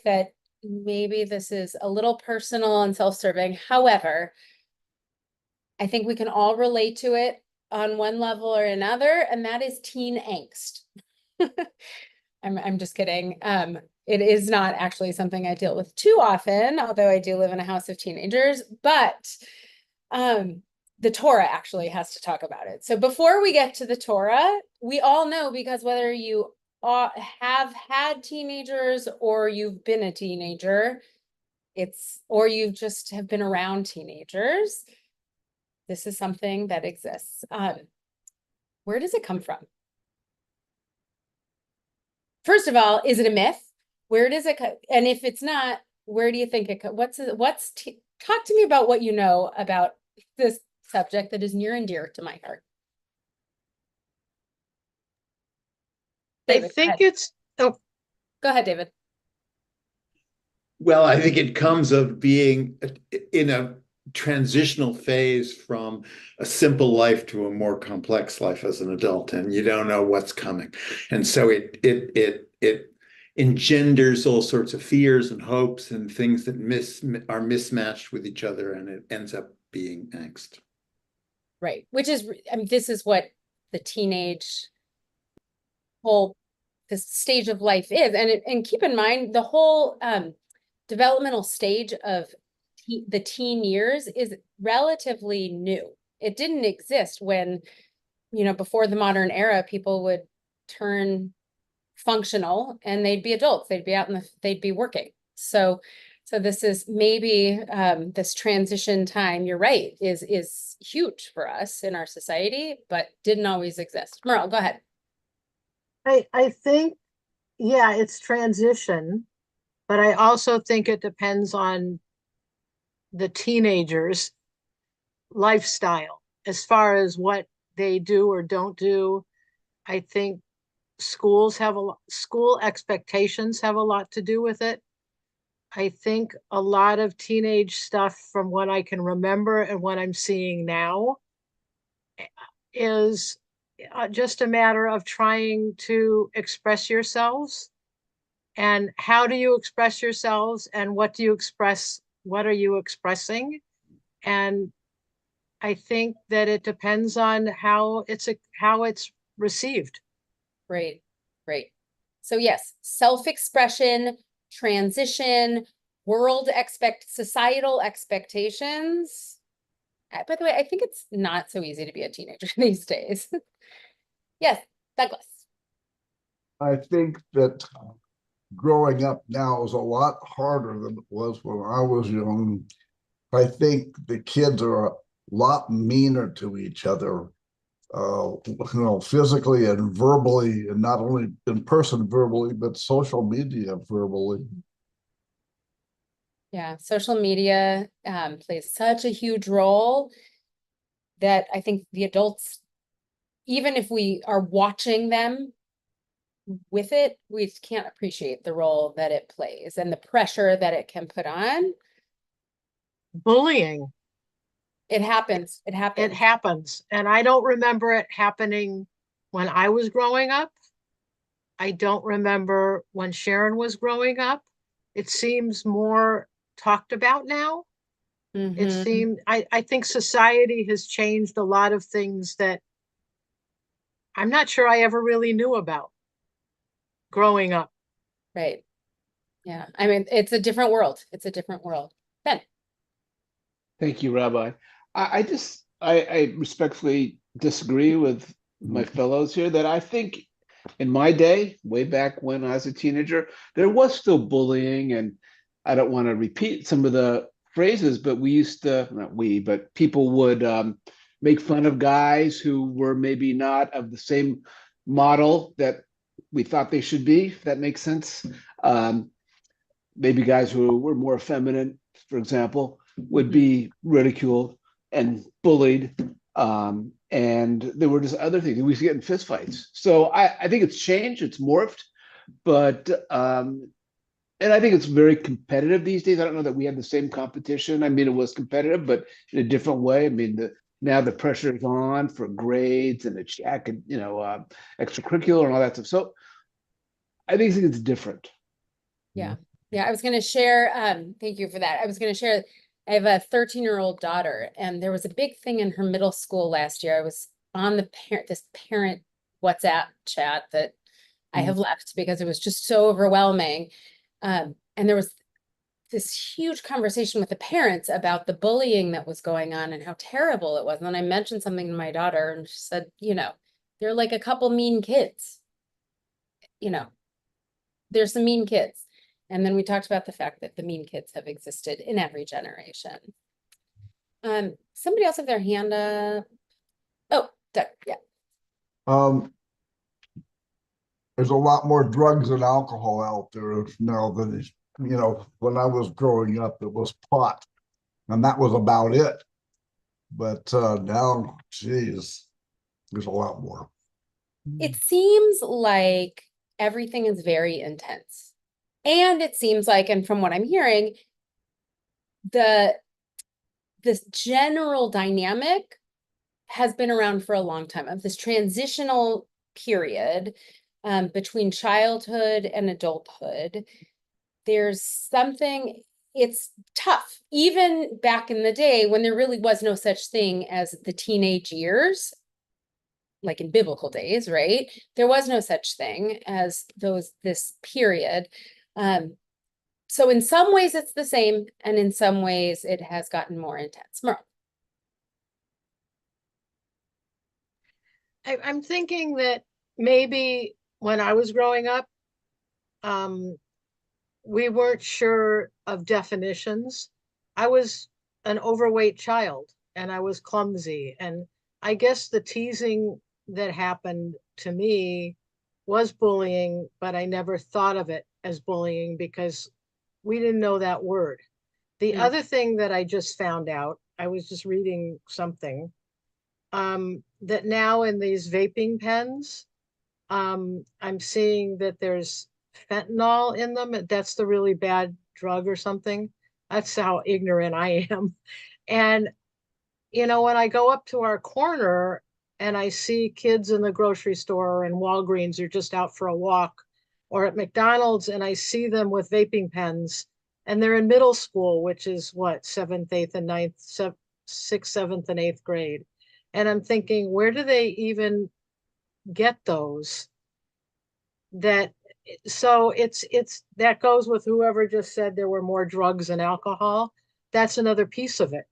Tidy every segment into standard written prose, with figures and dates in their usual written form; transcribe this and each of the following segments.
that maybe this is a little personal and self-serving. However, I think we can all relate to it on one level or another, and that is teen angst. I'm just kidding. It is not actually something I deal with too often, although I do live in a house of teenagers, but the Torah actually has to talk about it. So before we get to the Torah, we all know, because whether you have had teenagers or you've been a teenager, or you just have been around teenagers, this is something that exists. Where does it come from? First of all, is it a myth? Where does it come? And if it's not, where do you think it comes? Talk to me about what you know about this subject that is near and dear to my heart. David, I think it's, oh, go ahead, David. Well, I think it comes of being in a transitional phase from a simple life to a more complex life as an adult, and you don't know what's coming. And so it engenders all sorts of fears and hopes and things that are mismatched with each other, and it ends up being angst. Right. Which is, I mean, this is what the teenage whole this stage of life is. And keep in mind, the whole developmental stage of the teen years is relatively new. It didn't exist when, before the modern era, people would turn functional and they'd be adults. They'd be out they'd be working. So this is maybe this transition time, you're right, is huge for us in our society, but didn't always exist. Merle, go ahead. I think, yeah, it's transition, but I also think it depends on the teenagers' lifestyle as far as what they do or don't do. I think school expectations have a lot to do with it. I think a lot of teenage stuff, from what I can remember and what I'm seeing now, is just a matter of trying to express yourselves. And how do you express yourselves, and what do you express? What are you expressing? And I think that it depends on how it's received. Right. So yes, self-expression, transition, societal expectations. By the way, I think it's not so easy to be a teenager these days. Yes, Douglas. I think that growing up now is a lot harder than it was when I was young. I think the kids are a lot meaner to each other, physically and verbally, and not only in person verbally, but social media verbally. Yeah, social media plays such a huge role that I think the adults, even if we are watching them with it, we can't appreciate the role that it plays and the pressure that it can put on. Bullying. It happens. It happens. And I don't remember it happening when I was growing up. I don't remember when Sharon was growing up. It seems more talked about now. I think society has changed a lot of things that I'm not sure I ever really knew about growing up. Right. Yeah. I mean, it's a different world. Ben. Thank you, Rabbi. I respectfully disagree with my fellows here, that I think in my day, way back when I was a teenager, there was still bullying, and I don't want to repeat some of the phrases, but but people would make fun of guys who were maybe not of the same model that we thought they should be, if that makes sense. Maybe guys who were more feminine, for example, would be ridiculed and bullied. And there were just other things. We used to get in fistfights. So I think it's changed, it's morphed, but and I think it's very competitive these days. I don't know that we have the same competition. I mean, it was competitive, but in a different way. I mean, now the pressure is on for grades and extracurricular and all that stuff. So I think it's different. Yeah. Yeah, I was gonna share, thank you for that. I was gonna share, I have a 13-year-old daughter, and there was a big thing in her middle school last year. I was on this parent WhatsApp chat that I have left because it was just so overwhelming. And there was this huge conversation with the parents about the bullying that was going on and how terrible it was. And then I mentioned something to my daughter, and she said, they're like a couple mean kids. There's some mean kids. And then we talked about the fact that the mean kids have existed in every generation. Somebody else have their hand up. Oh, Doug, yeah. There's a lot more drugs and alcohol out there now than, when I was growing up, it was pot, and that was about it. But now, geez, there's a lot more. It seems like everything is very intense. And it seems like, and from what I'm hearing, this general dynamic has been around for a long time, of this transitional period between childhood and adulthood. There's something, it's tough. Even back in the day when there really was no such thing as the teenage years, like in biblical days, right? There was no such thing as this period. So in some ways it's the same, and in some ways it has gotten more intense. Merle. I'm thinking that maybe when I was growing up, we weren't sure of definitions. I was an overweight child and I was clumsy. And I guess the teasing that happened to me was bullying, but I never thought of it as bullying because we didn't know that word. The other thing that I just found out, I was just reading something, that now in these vaping pens, I'm seeing that there's fentanyl in them. That's the really bad drug or something. That's how ignorant I am. And, when I go up to our corner and I see kids in the grocery store and Walgreens are just out for a walk, or at McDonald's, and I see them with vaping pens, and they're in middle school, which is what, 7th, 8th, and 9th, 6th, 7th, and 8th grade. And I'm thinking, where do they even get those? So it's that goes with whoever just said there were more drugs and alcohol. That's another piece of it.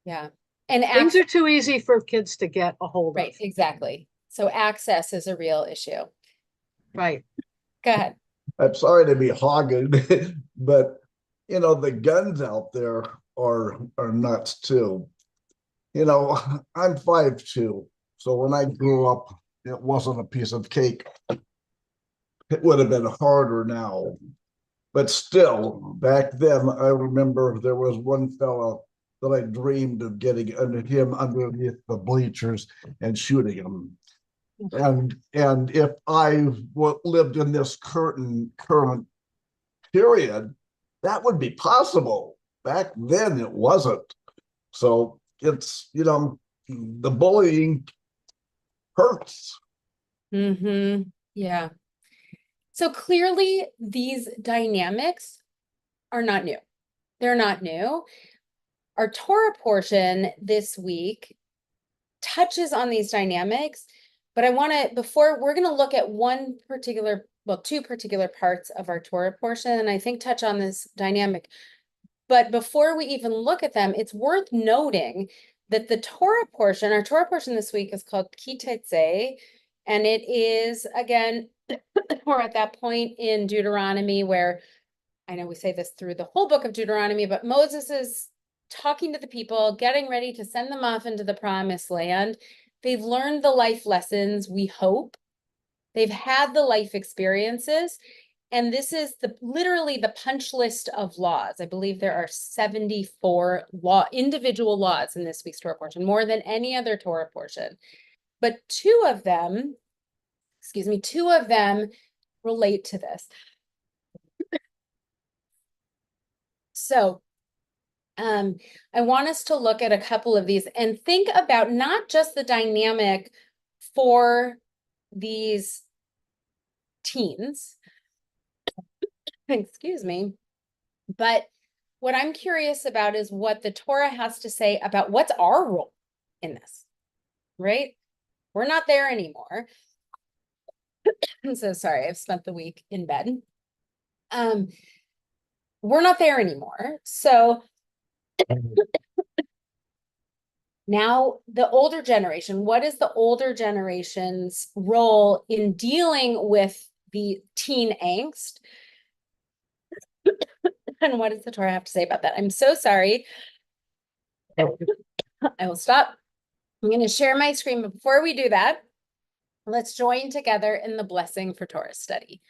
Yeah. And things are too easy for kids to get a hold of. Right, exactly. So access is a real issue. Right. Go ahead. I'm sorry to be hogging, but the guns out there are nuts too. I'm 5'2", so when I grew up, it wasn't a piece of cake. It would have been harder now, but still, back then, I remember there was one fellow that I dreamed of getting underneath the bleachers and shooting him. And if I lived in this current period, that would be possible. Back then, it wasn't. So it's, the bullying hurts. Yeah. So clearly these dynamics are not new. They're not new. Our Torah portion this week touches on these dynamics, but before we're going to look at two particular parts of our Torah portion, and I think touch on this dynamic. But before we even look at them, it's worth noting that our Torah portion this week is called Teitzei, and it is, again, we're at that point in Deuteronomy where, I know we say this through the whole book of Deuteronomy, but Moses is talking to the people, getting ready to send them off into the promised land. They've learned the life lessons, we hope. They've had the life experiences. And this is literally the punch list of laws. I believe there are 74 individual laws in this week's Torah portion, more than any other Torah portion. But two of them relate to this. So I want us to look at a couple of these and think about not just the dynamic for these teens, excuse me. But what I'm curious about is what the Torah has to say about what's our role in this, right? We're not there anymore. I'm so sorry, I've spent the week in bed. We're not there anymore. So now the older generation, what is the older generation's role in dealing with the teen angst? And what does the Torah have to say about that? I'm so sorry. I will stop. I'm going to share my screen, but before we do that, let's join together in the blessing for Torah study.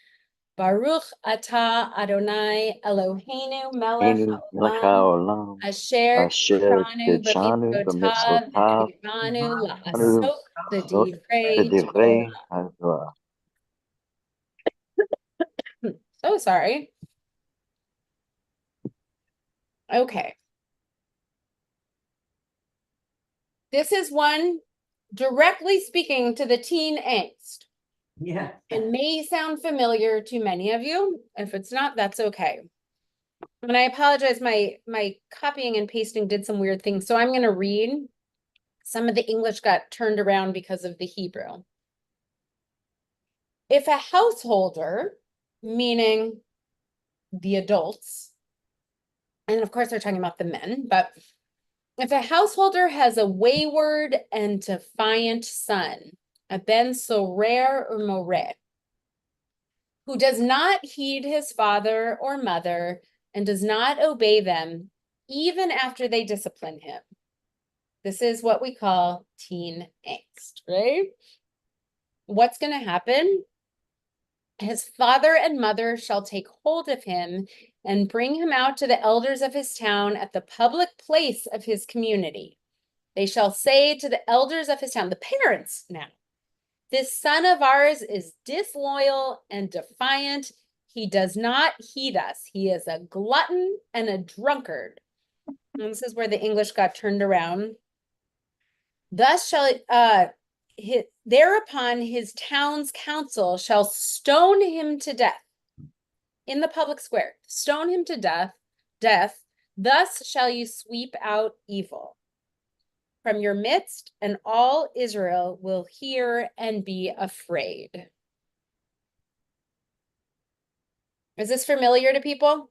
Baruch atah Adonai Eloheinu melech haolam asher tiranu b'mitzvotav v'chivanu la'asot b'divrei Torah. So sorry. Okay. This is one directly speaking to the teen angst. Yeah. It may sound familiar to many of you. If it's not, that's okay. And I apologize, my copying and pasting did some weird things. So I'm going to read. Some of the English got turned around because of the Hebrew. If a householder, meaning the adults, and of course they're talking about the men, but if a householder has a wayward and defiant son, a ben sorer or moreh, who does not heed his father or mother and does not obey them, even after they discipline him. This is what we call teen angst, right? What's going to happen? His father and mother shall take hold of him and bring him out to the elders of his town at the public place of his community. They shall say to the elders of his town, the parents now, this son of ours is disloyal and defiant. He does not heed us. He is a glutton and a drunkard. And this is where the English got turned around. Thus shall thereupon his town's council shall stone him to death in the public square. Stone him to death. Thus shall you sweep out evil from your midst, and all Israel will hear and be afraid. Is this familiar to people?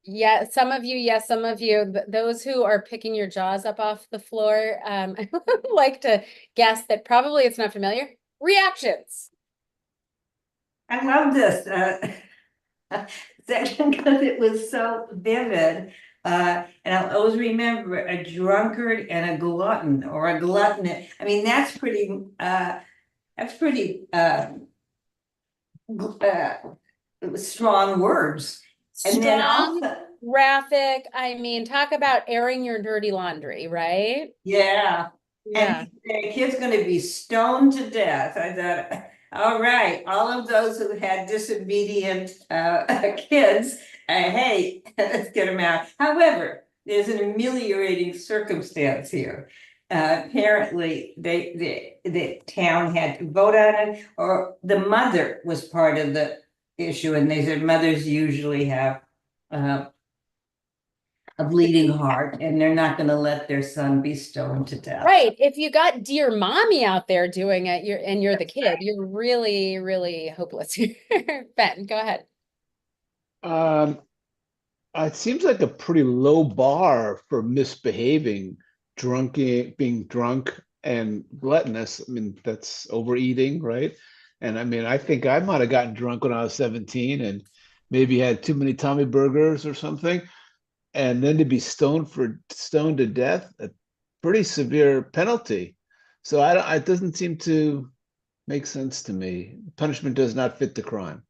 Yeah, some of you, yes, some of you. Those who are picking your jaws up off the floor, I would like to guess that probably it's not familiar. Reactions. I love this section because it was so vivid. And I'll always remember a drunkard and a glutton, or a glutton. I mean, that's pretty strong words. And then Strong, also, graphic. I mean, talk about airing your dirty laundry, right? yeah. Yeah. And the kid's gonna be stoned to death. I thought, all right, all of those who had disobedient kids, hey, let's get them out. However, there's an ameliorating circumstance here. Apparently, the town had to vote on it, or the mother was part of the issue, and they said mothers usually have a bleeding heart, and they're not going to let their son be stoned to death. Right. If you got dear mommy out there doing it, you're the kid, you're really, really hopeless. Ben, go ahead. It seems like a pretty low bar for misbehaving, being drunk and gluttonous. I mean, that's overeating, right? And I mean, I think I might have gotten drunk when I was 17 and maybe had too many Tommy burgers or something. And then to be stoned to death, a pretty severe penalty. So it doesn't seem to make sense to me. Punishment does not fit the crime.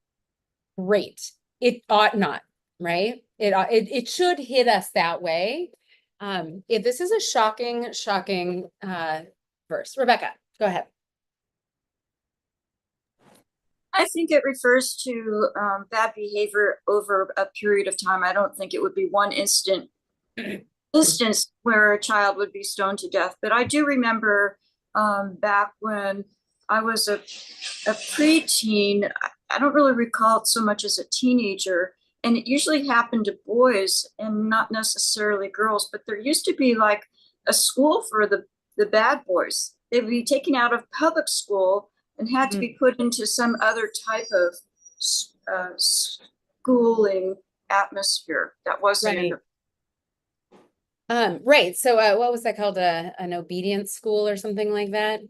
Great. It ought not, right? It should hit us that way. This is a shocking verse. Rebecca, go ahead. I think it refers to bad behavior over a period of time. I don't think it would be one instance where a child would be stoned to death. But I do remember back when I was a preteen, I don't really recall it so much as a teenager. And it usually happened to boys and not necessarily girls, but there used to be like a school for the bad boys. They'd be taken out of public school and had to be put into some other type of schooling atmosphere that wasn't in the Right. So what was that called? An obedience school or something like that?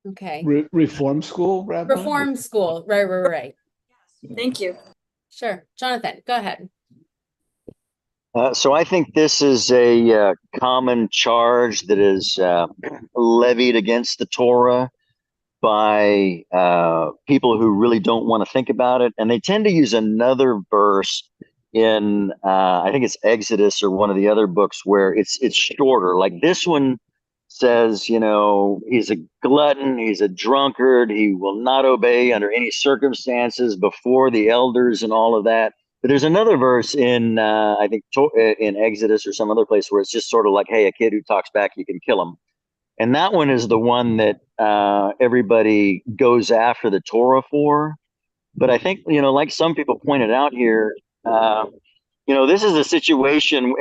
Okay. Reform school, Rabbi? Reform school. Right. Thank you. Sure. Jonathan, go ahead. So I think this is a common charge that is levied against the Torah by people who really don't want to think about it. And they tend to use another verse in, I think it's Exodus or one of the other books where it's shorter. Like this one says, you know, he's a glutton, he's a drunkard, he will not obey under any circumstances before the elders and all of that. But there's another verse in, I think, in Exodus or some other place where it's just sort of like, hey, a kid who talks back, you can kill him. And that one is the one that everybody goes after the Torah for. But I think, you know, like some people pointed out here, you know, this is a situation,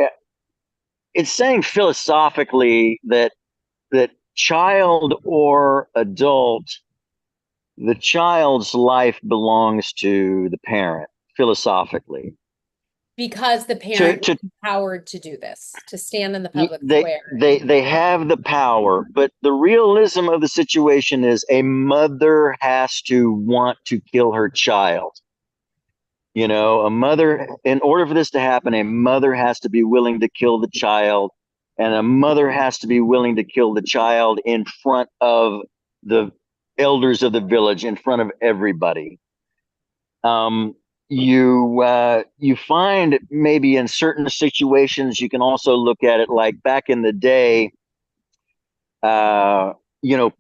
it's saying philosophically that child or adult, the child's life belongs to the parent philosophically. Because the parent is empowered to do this, to stand in the public square. They have the power, but the realism of the situation is a mother has to want to kill her child. You know, a mother, in order for this to happen, a mother has to be willing to kill the child, and a mother has to be willing to kill the child in front of the elders of the village, in front of everybody. You find maybe in certain situations, you can also look at it like back in the day, you know,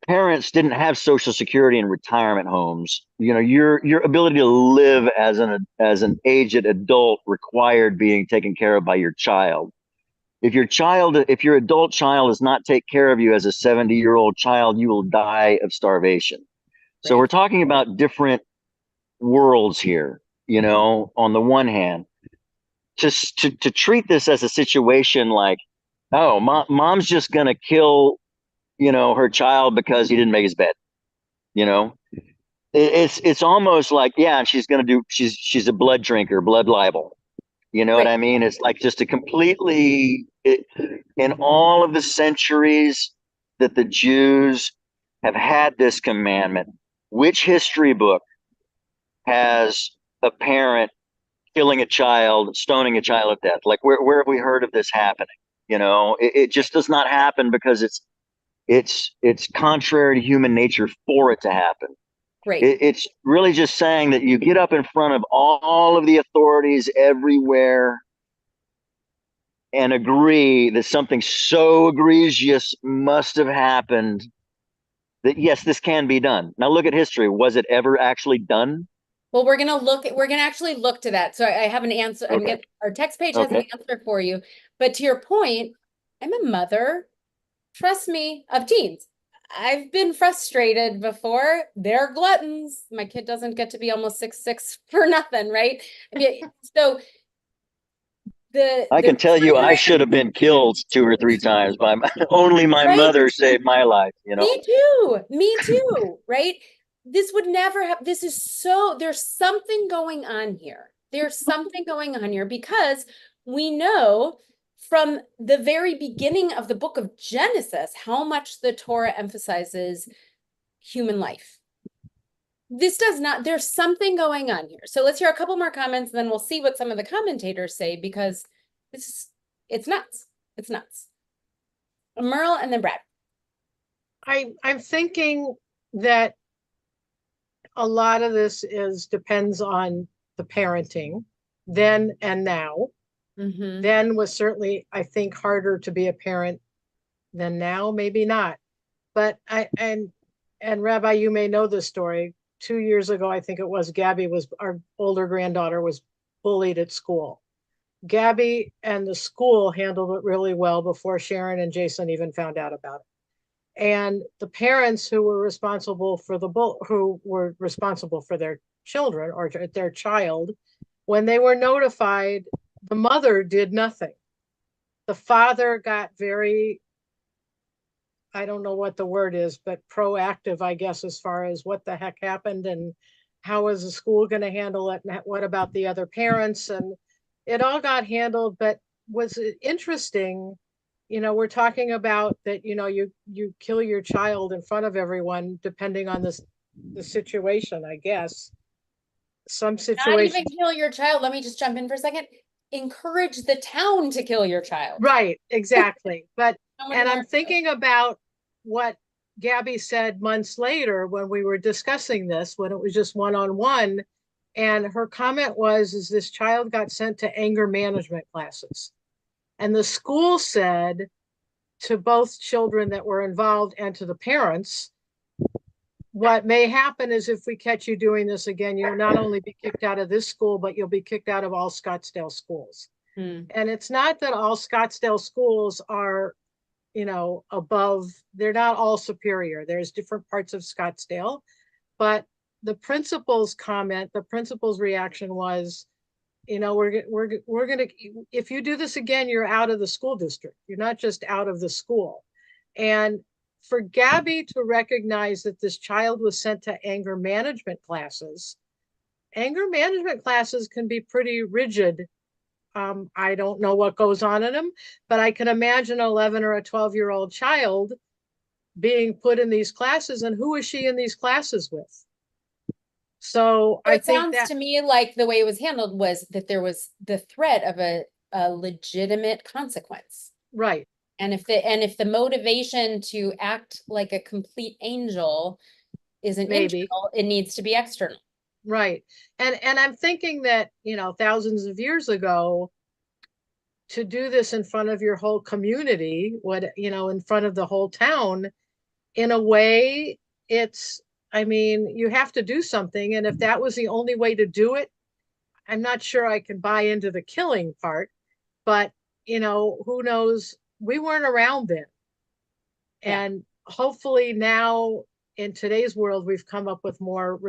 parents didn't have Social Security and retirement homes. You know, your ability to live as an aged adult required being taken care of by your child. If your adult child does not take care of you as a 70-year-old child, you will die of starvation. So we're talking about different worlds here, you know, on the one hand, just to treat this as a situation like, oh, mom's just going to kill, you know, her child because he didn't make his bed, you know, it's almost like, yeah, she's a blood drinker, blood libel. You know what I mean? It's like just a completely, in all of the centuries that the Jews have had this commandment, which history book has a parent killing a child, stoning a child to death? Like where have we heard of this happening? You know, it just does not happen because it's contrary to human nature for it to happen. Right. It's really just saying that you get up in front of all of the authorities everywhere and agree that something so egregious must have happened that, yes, this can be done. Now look at history. Was it ever actually done? Well, we're gonna actually look to that. So I have an answer. Okay. Our text page has an answer for you. But to your point, I'm a mother, trust me, of teens. I've been frustrated before. They're gluttons. My kid doesn't get to be almost 6'6" for nothing, right? I mean, so I can tell you, I should have been killed 2 or 3 times by only my mother saved my life. You know, me too, right? This would never have. This is so. There's something going on here. There's something going on here because we know from the very beginning of the book of Genesis how much the Torah emphasizes human life. This does not, there's something going on here. So let's hear a couple more comments and then we'll see what some of the commentators say because it's nuts. It's nuts. Merle and then Brad. I'm thinking that a lot of this depends on the parenting then and now. Mm-hmm. Then was certainly, I think, harder to be a parent than now, maybe not. But and Rabbi, you may know this story. 2 years ago, I think it was, our older granddaughter was bullied at school. Gabby and the school handled it really well before Sharon and Jason even found out about it. And the parents who were responsible for their children or their child, when they were notified, the mother did nothing. The father got very, I don't know what the word is, but proactive, I guess, as far as what the heck happened and how is the school going to handle it and what about the other parents. And it all got handled, but was interesting. We're talking about that, you kill your child in front of everyone, depending on the situation, I guess. Some Not situations. even kill your child. Let me just jump in for a second. Encourage the town to kill your child. Right, exactly. But, and I'm more- thinking about what Gabby said months later when we were discussing this, when it was just one-on-one. And her comment is this child got sent to anger management classes. And the school said to both children that were involved and to the parents, what may happen is if we catch you doing this again, you'll not only be kicked out of this school, but you'll be kicked out of all Scottsdale schools. And it's not that all Scottsdale schools are, above, they're not all superior. There's different parts of Scottsdale, but the principal's reaction was, we're going to, if you do this again, you're out of the school district. You're not just out of the school. And for Gabby to recognize that this child was sent to anger management classes can be pretty rigid. I don't know what goes on in them, but I can imagine an 11 or a 12-year-old child being put in these classes, and who is she in these classes with? So I it think sounds that to me like the way it was handled was that there was the threat of a legitimate consequence. right. And if the motivation to act like a complete angel isn't Maybe. internal, it needs to be external. Right. And I'm thinking that, thousands of years ago, to do this in front of your whole community, in front of the whole town, in a way, you have to do something. And if that was the only way to do it, I'm not sure I can buy into the killing part, but, who knows? We weren't around then. Yeah. And hopefully now in today's world, we've come up with more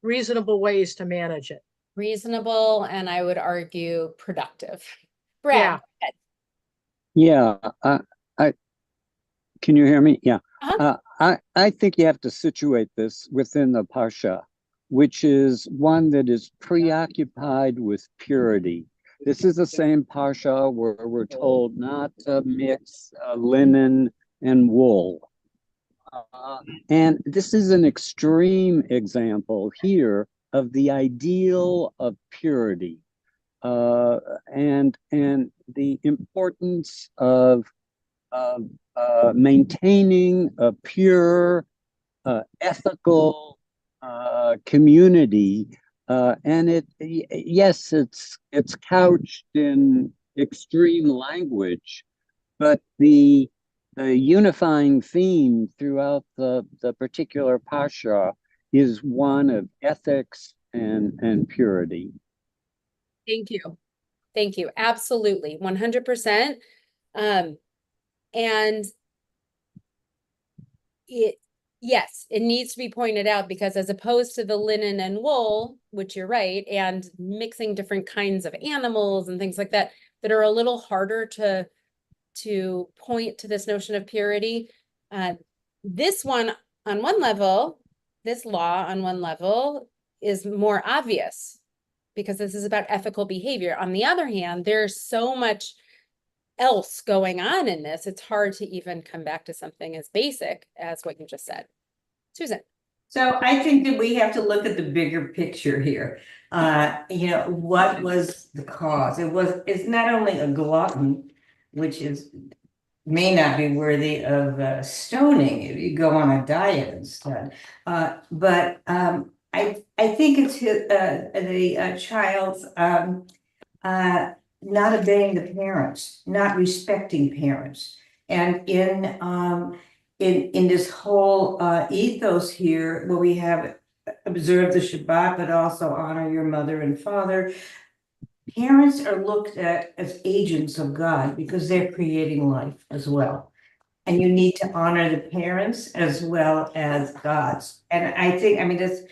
reasonable ways to manage it. Reasonable, and I would argue productive. Brad. Yeah, I can you hear me? Yeah. I think you have to situate this within the Parsha, which is one that is preoccupied with purity. This is the same Parsha where we're told not to mix linen and wool. And this is an extreme example here of the ideal of purity. And the importance of maintaining a pure, ethical community, and yes, it's couched in extreme language, but the unifying theme throughout the particular Parsha is one of ethics and purity. Thank you. Thank you. Absolutely. 100%. And yes, it needs to be pointed out because as opposed to the linen and wool, which you're right, and mixing different kinds of animals and things like that, that are a little harder to point to this notion of purity. This one on one level, this law on one level is more obvious because this is about ethical behavior. On the other hand, there's so much else going on in this, it's hard to even come back to something as basic as what you just said. Susan. So I think that we have to look at the bigger picture here. What was the cause? It's not only a glutton, which may not be worthy of stoning if you go on a diet instead. But I think it's the child's not obeying the parents, not respecting parents, and in this whole ethos here, where we have observed the Shabbat, but also honor your mother and father. Parents are looked at as agents of God because they're creating life as well. And you need to honor the parents as well as God's. And I think, I mean, this,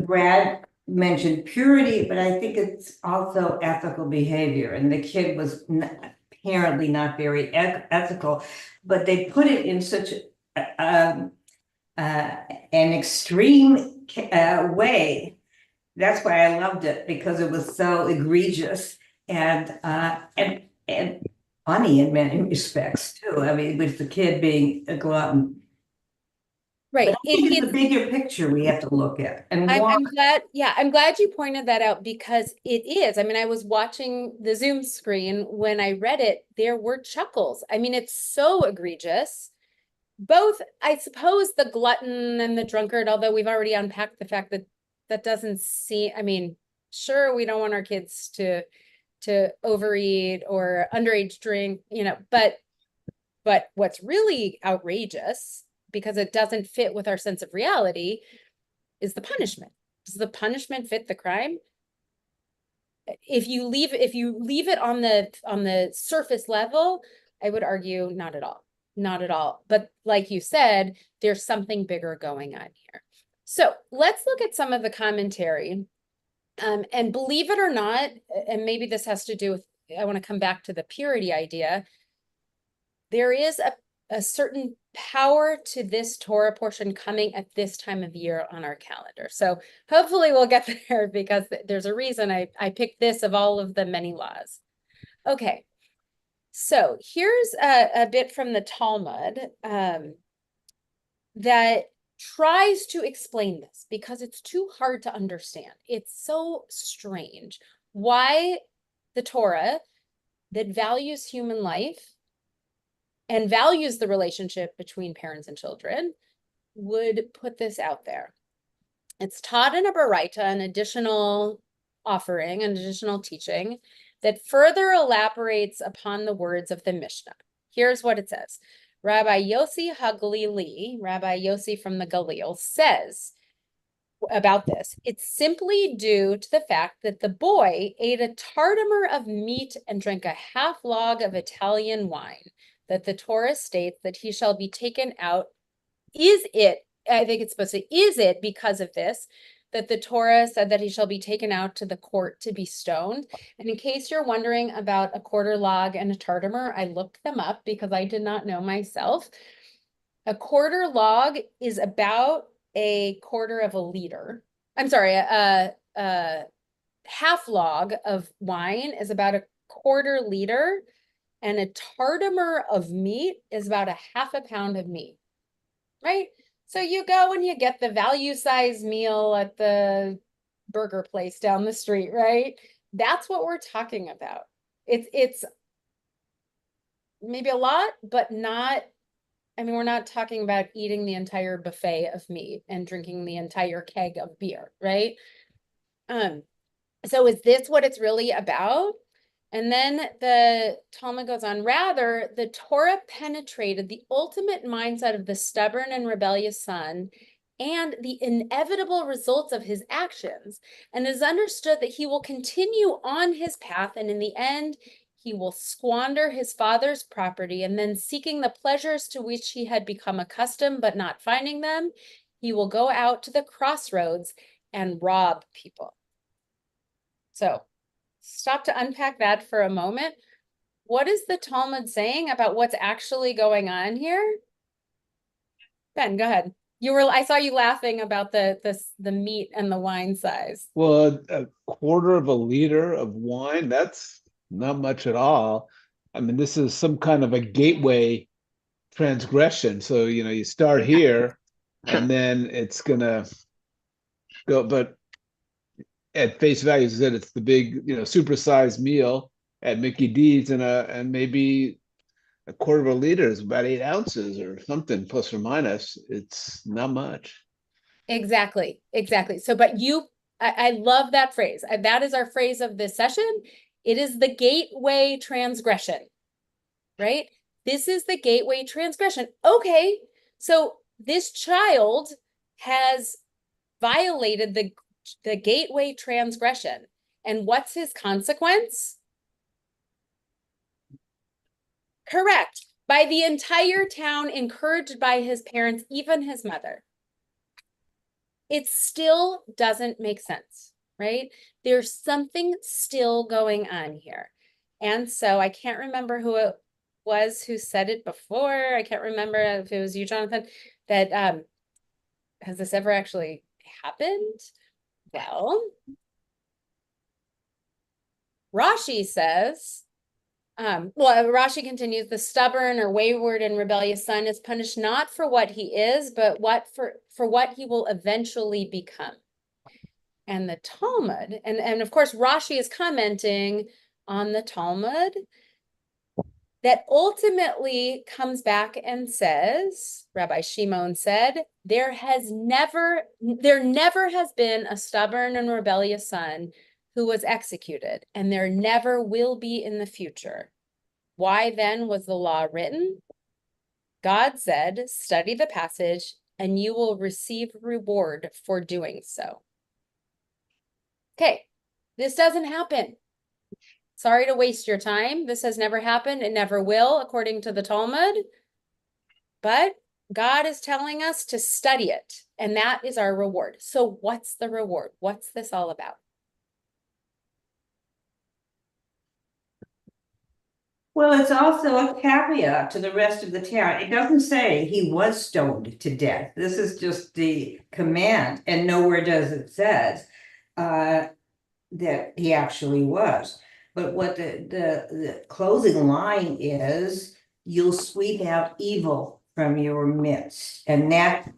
Brad mentioned purity, but I think it's also ethical behavior. And the kid was apparently not very ethical, but they put it in such an extreme way. That's why I loved it, because it was so egregious and funny in many respects too. I mean, with the kid being a glutton. Right. But I think it's the bigger picture we have to look at. And I'm glad, yeah, I'm glad you pointed that out, because it is. I mean, I was watching the Zoom screen when I read it, there were chuckles. I mean, it's so egregious. Both, I suppose, the glutton and the drunkard, although we've already unpacked the fact that that doesn't seem, I mean, sure, we don't want our kids to overeat or underage drink, you know, but what's really outrageous, because it doesn't fit with our sense of reality, is the punishment. Does the punishment fit the crime? If you leave it on the surface level, I would argue not at all. Not at all. But like you said, there's something bigger going on here. So let's look at some of the commentary. And believe it or not, and maybe this has to do with, I want to come back to the purity idea. There is a certain power to this Torah portion coming at this time of year on our calendar. So hopefully we'll get there, because there's a reason I picked this of all of the many laws. Okay, so here's a bit from the Talmud that tries to explain this, because it's too hard to understand. It's so strange why the Torah that values human life and values the relationship between parents and children would put this out there. It's taught in a baraita, an additional offering, an additional teaching that further elaborates upon the words of the Mishnah. Here's what it says. Rabbi Yossi HaGalili, Rabbi Yossi from the Galil, says about this, it's simply due to the fact that the boy ate a tartamer of meat and drank a half log of Italian wine, that the Torah states that he shall be taken out. Is it, I think it's supposed to, is it because of this that the Torah said that he shall be taken out to the court to be stoned? And in case you're wondering about a quarter log and a tartamer, I looked them up because I did not know myself. A quarter log is about a quarter of a liter. I'm sorry, a half log of wine is about a quarter liter, and a tartamer of meat is about a half a pound of meat, right? So you go and you get the value size meal at the burger place down the street, right? That's what we're talking about. It's maybe a lot, but not, I mean, we're not talking about eating the entire buffet of meat and drinking the entire keg of beer, right? So is this what it's really about? And then the Talmud goes on, rather, the Torah penetrated the ultimate mindset of the stubborn and rebellious son and the inevitable results of his actions, and is understood that he will continue on his path, and in the end, he will squander his father's property, and then seeking the pleasures to which he had become accustomed but not finding them, he will go out to the crossroads and rob people. So, stop to unpack that for a moment. What is the Talmud saying about what's actually going on here? Ben, go ahead. I saw you laughing about the meat and the wine size. Well, a quarter of a liter of wine, that's not much at all. I mean, this is some kind of a gateway transgression. So, you start here and then it's gonna go, but at face value, as I said, it's the big, supersized meal at Mickey D's, and maybe a quarter of a liter is about 8 ounces or something, plus or minus. It's not much. Exactly. So, but I love that phrase. That is our phrase of this session. It is the gateway transgression, right? This is the gateway transgression. Okay, so this child has violated the gateway transgression. And what's his consequence? Correct. by the entire town, encouraged by his parents, even his mother. It still doesn't make sense, right? There's something still going on here. And so I can't remember who it was who said it before. I can't remember if it was you, Jonathan, that has this ever actually happened? Well, Rashi says, Rashi continues, the stubborn or wayward and rebellious son is punished not for what he is, but for what he will eventually become. And the Talmud, and of course, Rashi is commenting on the Talmud that ultimately comes back and says, Rabbi Shimon said, there never has been a stubborn and rebellious son who was executed, and there never will be in the future. Why then was the law written? God said, study the passage, and you will receive reward for doing so. Okay, this doesn't happen. Sorry to waste your time. This has never happened. It never will, according to the Talmud. But God is telling us to study it, and that is our reward. So what's the reward? What's this all about? Well, it's also a caveat to the rest of the town. It doesn't say he was stoned to death. This is just the command, and nowhere does it says that he actually was. But what the closing line is, you'll sweep out evil from your midst. And that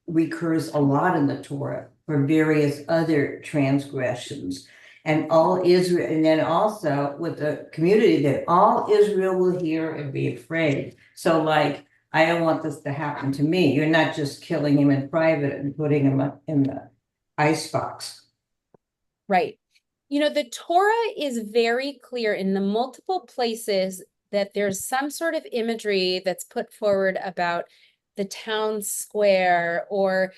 recurs a lot in the Torah for various other transgressions. And all Israel, and then also with the community, that all Israel will hear and be afraid. So like, I don't want this to happen to me. You're not just killing him in private and putting him in the icebox. Right. You know, the Torah is very clear in the multiple places that there's some sort of imagery that's put forward about the town square, or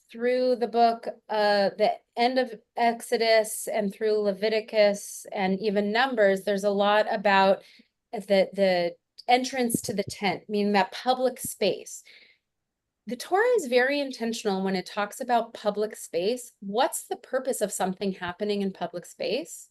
through the book, the end of Exodus and through Leviticus and even Numbers, there's a lot about the entrance to the tent, meaning that public space. The Torah is very intentional when it talks about public space. What's the purpose of something happening in public space?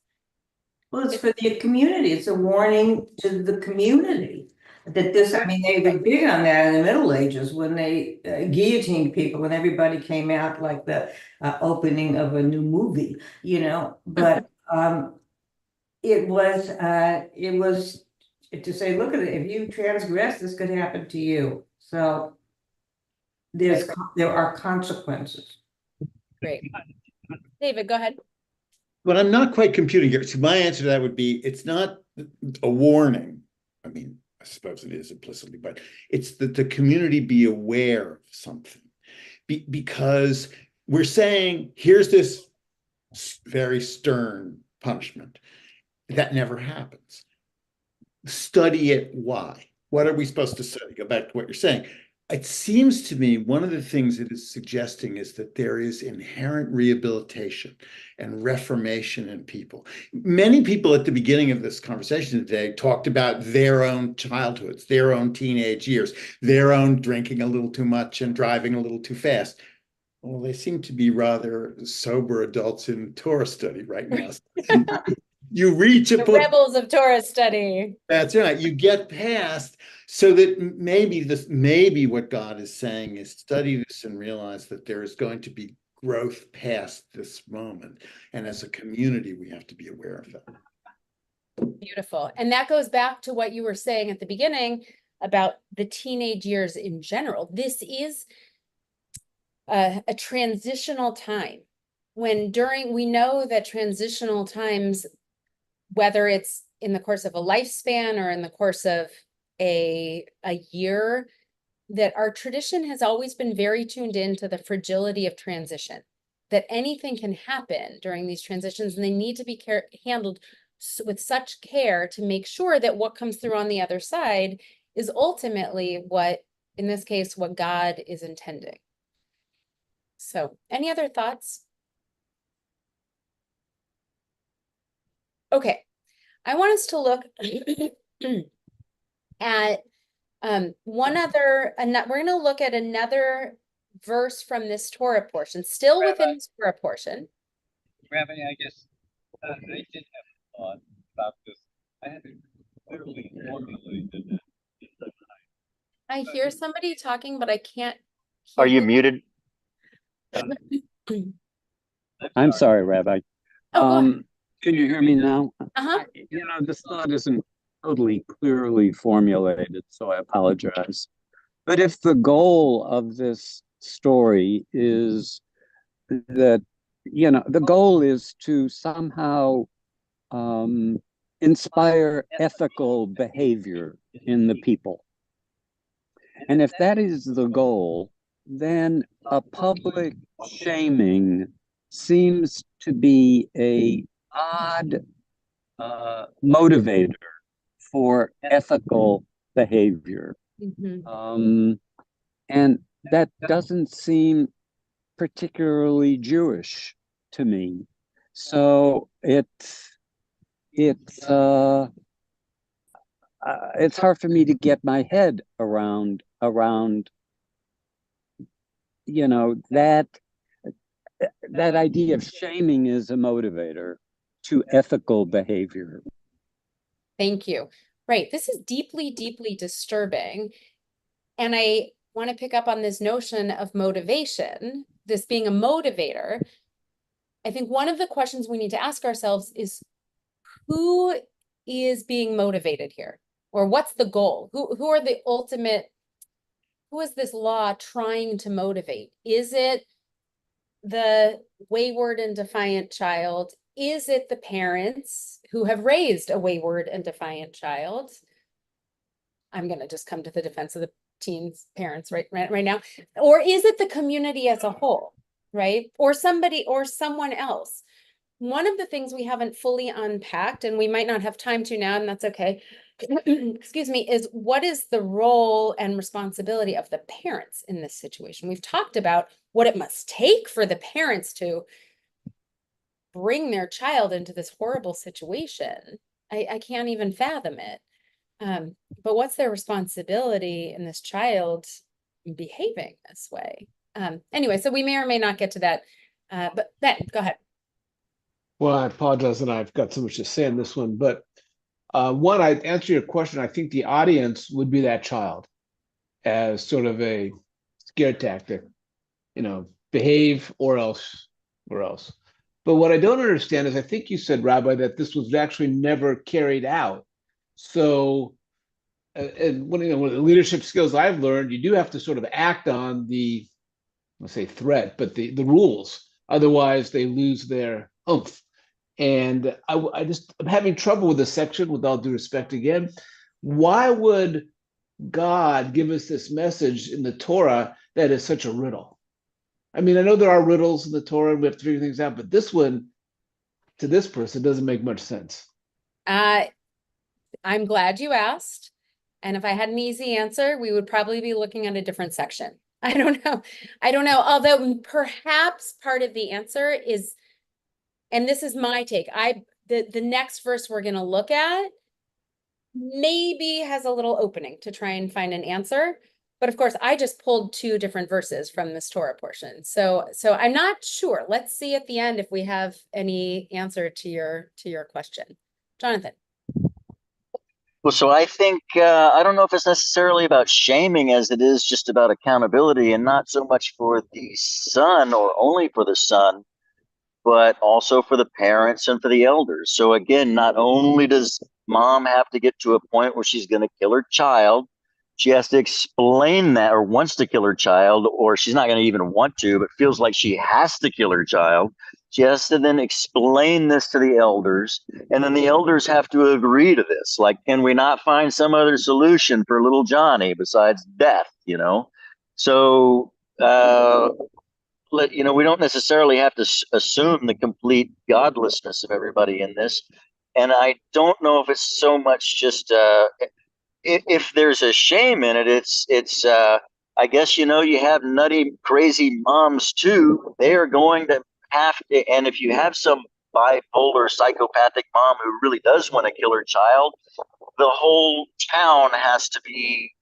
Well, it's for the community. It's a warning to the community that this, I mean, they were big on that in the Middle Ages when they guillotined people, when everybody came out like the opening of a new movie, you know, but it was to say, look at it, if you transgress, this could happen to you. So there are consequences. Great. David, go ahead. But I'm not quite computing here. So my answer to that would be, it's not a warning. I mean, I suppose it is implicitly, but it's that the community be aware of something. Because we're saying, here's this very stern punishment. That never happens. Study it. Why? What are we supposed to study? Go back to what you're saying. It seems to me one of the things it is suggesting is that there is inherent rehabilitation and reformation in people. Many people at the beginning of this conversation today talked about their own childhoods, their own teenage years, their own drinking a little too much and driving a little too fast. Well, they seem to be rather sober adults in Torah study right now. You reach a the rebels of Torah study. That's right. You get past, so that maybe what God is saying is study this and realize that there is going to be growth past this moment. And as a community, we have to be aware of that. Beautiful. And that goes back to what you were saying at the beginning about the teenage years in general. This is a transitional time when we know that transitional times, whether it's in the course of a lifespan or in the course of a year, that our tradition has always been very tuned into the fragility of transition, that anything can happen during these transitions, and they need to be handled with such care to make sure that what comes through on the other side is ultimately what, in this case, what God is intending. So, any other thoughts? Okay, I want us to look at we're going to look at another verse from this Torah portion, still within this Torah portion. Rabbi, I guess I did have a thought about this. I haven't clearly formulated it. I hear somebody talking, but I can't Are hear you muted? I'm sorry, Rabbi. Oh, go ahead. Can you hear me now? Uh-huh. This thought isn't totally clearly formulated, so I apologize. But if the goal of this story is that, the goal is to somehow inspire ethical behavior in the people. And if that is the goal, then a public shaming seems to be a odd motivator for ethical behavior. And that doesn't seem particularly Jewish to me. So it's hard for me to get my head around that idea of shaming is a motivator to ethical behavior. Thank you. Right. This is deeply, deeply disturbing. And I want to pick up on this notion of motivation, this being a motivator. I think one of the questions we need to ask ourselves is, who is being motivated here? Or what's the goal? Who are the ultimate, who is this law trying to motivate? Is it the wayward and defiant child? Is it the parents who have raised a wayward and defiant child? I'm going to just come to the defense of the teens' parents right now. Or is it the community as a whole, right? Or somebody or someone else? One of the things we haven't fully unpacked, and we might not have time to now, and that's okay, excuse me, is what is the role and responsibility of the parents in this situation? We've talked about what it must take for the parents to bring their child into this horrible situation. I can't even fathom it. But what's their responsibility in this child behaving this way? Anyway, so we may or may not get to that. But Ben, go ahead. Well, I apologize that I've got so much to say on this one, but one, I'd answer your question. I think the audience would be that child as sort of a scare tactic, behave or else. But what I don't understand is, I think you said, Rabbi, that this was actually never carried out. So, and one of the leadership skills I've learned, you do have to sort of act on the, I'll say threat, but the rules. Otherwise, they lose their oomph. And I'm having trouble with this section, with all due respect again. Why would God give us this message in the Torah that is such a riddle? I mean, I know there are riddles in the Torah and we have to figure things out, but this one, to this person, doesn't make much sense. I'm glad you asked. And if I had an easy answer, we would probably be looking at a different section. I don't know. Although perhaps part of the answer is, and this is my take, the next verse we're going to look at maybe has a little opening to try and find an answer. But of course, I just pulled two different verses from this Torah portion. So I'm not sure. Let's see at the end if we have any answer to your question. Jonathan. Well, so I think, I don't know if it's necessarily about shaming as it is just about accountability, and not so much for the son or only for the son, but also for the parents and for the elders. So again, not only does mom have to get to a point where she's going to kill her child, she has to explain that, or wants to kill her child, or she's not going to even want to, but feels like she has to kill her child. She has to then explain this to the elders, and then the elders have to agree to this. Like, can we not find some other solution for little Johnny besides death, So, we don't necessarily have to assume the complete godlessness of everybody in this. And I don't know if it's so much just, if there's a shame in it, it's I guess, you have nutty, crazy moms too. They are going to have to, and if you have some bipolar psychopathic mom who really does want to kill her child, the whole town has to be,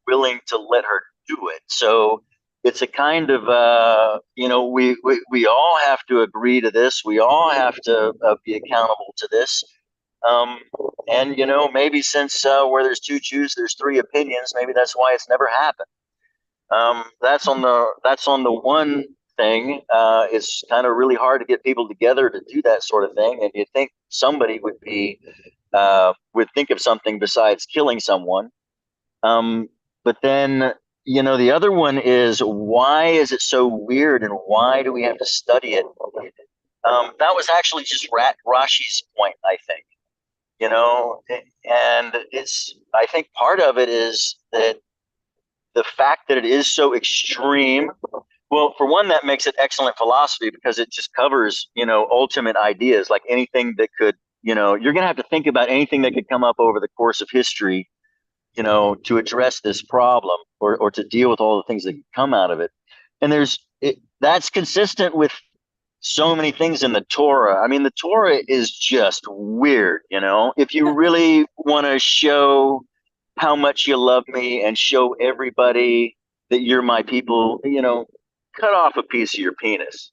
willing to let her do it. So it's a kind of, we all have to agree to this. We all have to be accountable to this. And maybe since where there's two Jews, there's three opinions. Maybe that's why it's never happened. That's on the one thing. It's kind of really hard to get people together to do that sort of thing. And you'd think somebody would think of something besides killing someone. But then, the other one is, why is it so weird and why do we have to study it? That was actually just Rashi's point, I think. And I think part of it is that the fact that it is so extreme, well, for one, that makes it excellent philosophy because it just covers, ultimate ideas, like anything that could, you're going to have to think about anything that could come up over the course of history, to address this problem or to deal with all the things that come out of it. And that's consistent with so many things in the Torah. I mean, the Torah is just weird, if you really want to show how much you love me and show everybody that you're my people, cut off a piece of your penis.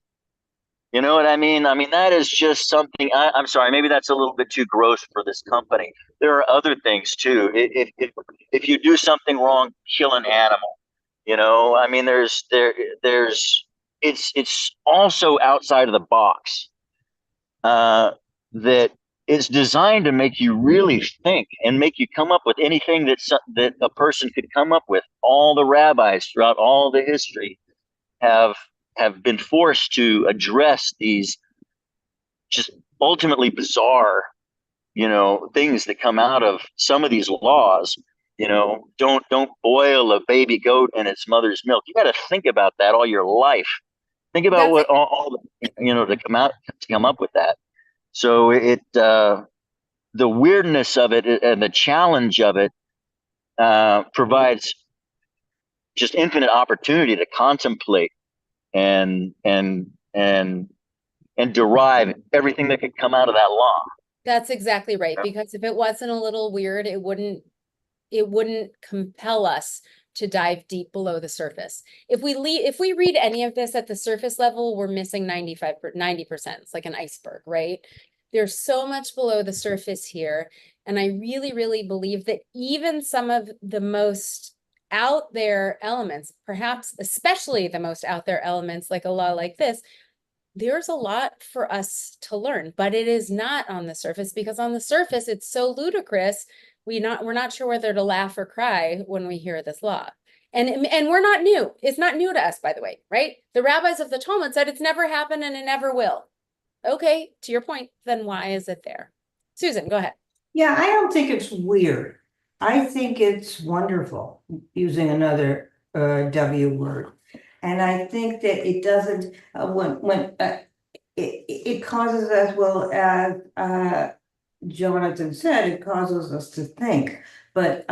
You know what I mean? I mean, that is just something. I'm sorry, maybe that's a little bit too gross for this company. There are other things too. If you do something wrong, kill an animal. I mean, it's also outside of the box. That it's designed to make you really think and make you come up with anything that a person could come up with. All the rabbis throughout all the history have been forced to address these just ultimately bizarre, things that come out of some of these laws. Don't boil a baby goat in its mother's milk. You got to think about that all your life. Think about what all to come up with that. So the weirdness of it and the challenge of it provides just infinite opportunity to contemplate and derive everything that could come out of that law. That's exactly right. Because if it wasn't a little weird, it wouldn't compel us to dive deep below the surface. If we read any of this at the surface level, we're missing 90%. It's like an iceberg, right? There's so much below the surface here. And I really, really believe that even some of the most out there elements, perhaps especially the most out there elements, like a law like this, there's a lot for us to learn, but it is not on the surface, because on the surface, it's so ludicrous. We're not sure whether to laugh or cry when we hear this law. And we're not new. It's not new to us, by the way, right? The rabbis of the Talmud said it's never happened and it never will. Okay, to your point, then why is it there? Susan, go ahead. Yeah, I don't think it's weird. I think it's wonderful, using another W word. And I think that it doesn't, it causes, as well as Jonathan said, it causes us to think, but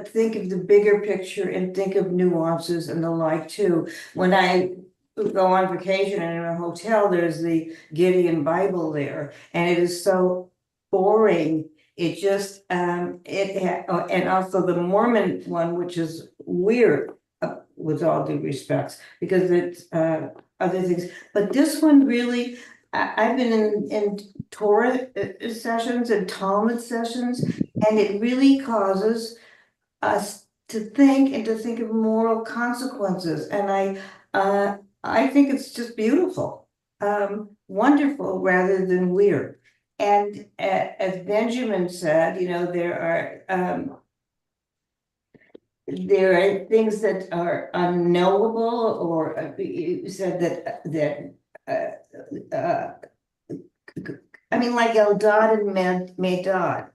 think of the bigger picture and think of nuances and the like too. When I go on vacation and in a hotel, there's the Gideon Bible there, and it is so boring. It just and also the Mormon one, which is weird, with all due respects, because it's other things. But this one really, I've been in Torah sessions and Talmud sessions, and it really causes us to think and to think of moral consequences. And I think it's just beautiful, wonderful rather than weird. And as Benjamin said, there are things that are unknowable, or you said that I mean, like Eldad and Medad,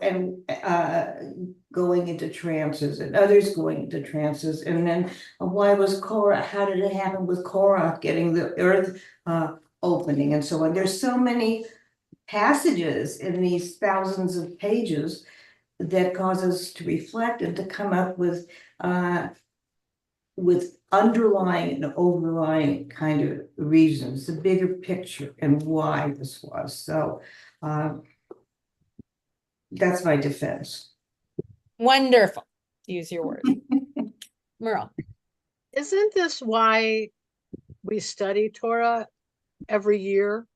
and going into trances, and others going into trances. And then why was Korah, how did it happen with Korah getting the earth opening and so on? There's so many passages in these thousands of pages that cause us to reflect and to come up with with underlying and overlying kind of reasons, the bigger picture and why this was. So that's my defense. Wonderful, to use your word. Merle. Isn't this why we study Torah every year?